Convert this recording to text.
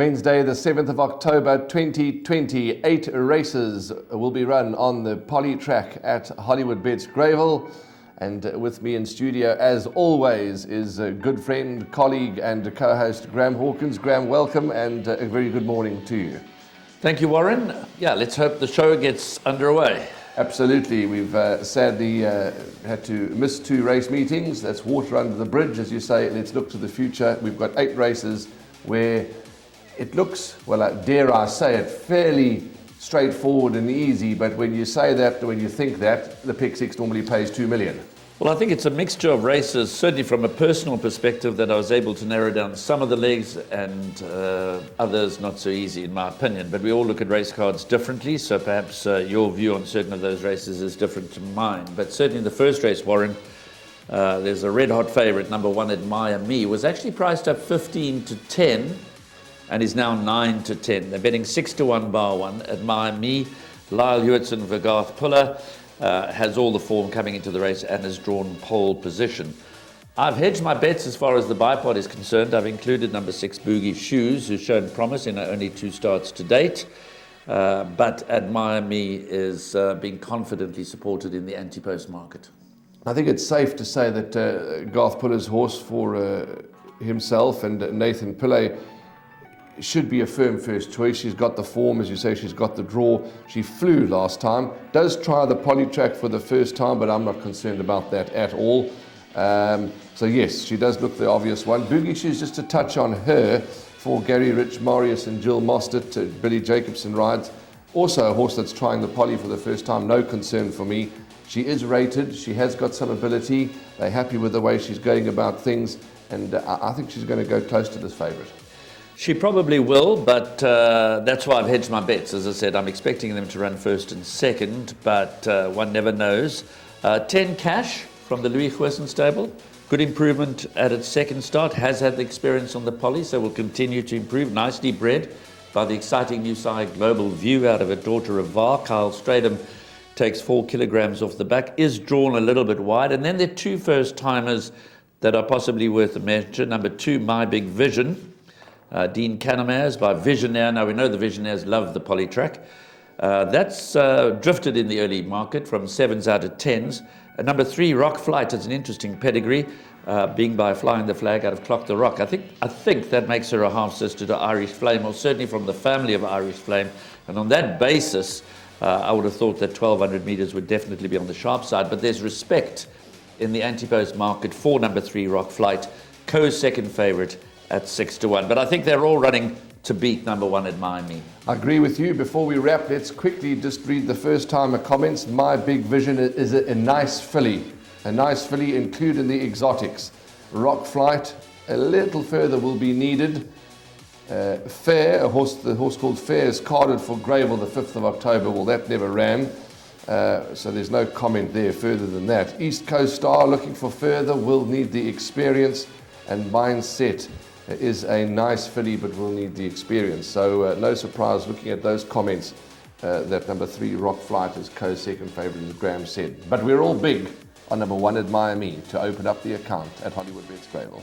Wednesday, the 7th of October 2020, 8 races will be run on the Poly track at Hollywood Bets Gravel. And with me in studio, as always, is a good friend, colleague and co-host Graham Hawkins. Graham, welcome and a very good morning to you. Thank you, Warren. Yeah, let's hope the show gets underway. Absolutely. We've sadly had to miss 2 race meetings. That's water under the bridge, as you say. Let's look to the future. We've got 8 races where it looks, well, dare I say it, fairly straightforward and easy. But when you say that, when you think that, the Pick 6 normally pays 2 million. Well, I think it's a mixture of races, certainly from a personal perspective, that I was able to narrow down some of the legs and others not so easy, in my opinion. But we all look at race cards differently, so perhaps your view on certain of those races is different to mine. But certainly in the first race, Warren, there's a red-hot favourite, number 1, Admire Me, was actually priced up 15 to 10 and is now 9 to 10. They're betting 6 to 1 bar 1. Admire Me, Lyle Hewitson, Vergarth Puller, has all the form coming into the race and has drawn pole position. I've hedged my bets as far as the bipod is concerned. I've included number 6, Boogie Shoes, who's shown promise in only 2 starts to date. But Admire Me is being confidently supported in the anti-post market. I think it's safe to say that Garth Puller's horse for himself and Nathan Pillay should be a firm first choice. She's got the form, as you say, she's got the draw. She flew last time. Does try the poly track for the first time, but I'm not concerned about that at all. So yes, she does look the obvious one. Boogie Shoes, just to touch on her, for Gary Rich, Marius and Jill Mostert, Billy Jacobson rides. Also a horse that's trying the poly for the first time, no concern for me. She is rated, she has got some ability. They're happy with the way she's going about things, and I think she's going to go close to this favourite. She probably will, but that's why I've hedged my bets. As I said, I'm expecting them to run first and second, but one never knows. 10 Cash from the Louis Huesson stable. Good improvement at its second start. Has had the experience on the poly, so will continue to improve. Nicely bred by the exciting new side Global View out of a daughter of VAR. Kyle Stradham takes 4 kilograms off the back, is drawn a little bit wide. And then there are 2 first-timers that are possibly worth a mention. Number 2, My Big Vision. Dean Canamares by Visionaire. Now we know the Visionaires love the poly track. That's drifted in the early market from 7s out of 10s. Number 3, Rock Flight, is an interesting pedigree, being by Flying the Flag out of Clock the Rock. I think that makes her a half sister to Irish Flame, or certainly from the family of Irish Flame. And on that basis, I would have thought that 1200 meters would definitely be on the sharp side. But there's respect in the anti-post market for number 3, Rock Flight, co-second favourite at 6 to 1. But I think they're all running to beat number 1, Admire Me. I agree with you. Before we wrap, let's quickly just read the first-timer comments. My Big Vision is a nice filly. A nice filly, including the exotics. Rock Flight, a little further will be needed. Fair, the horse called Fair, is carded for Gravel the 5th of October. Well, that never ran. So there's no comment there further than that. East Coast Star, looking for further, will need the experience. And Mindset is a nice filly, but will need the experience. So no surprise looking at those comments that number 3, Rock Flight, is co-second favourite, as Graham said. But we're all big on number 1, Admire Me, to open up the account at Hollywood Bets Gravel.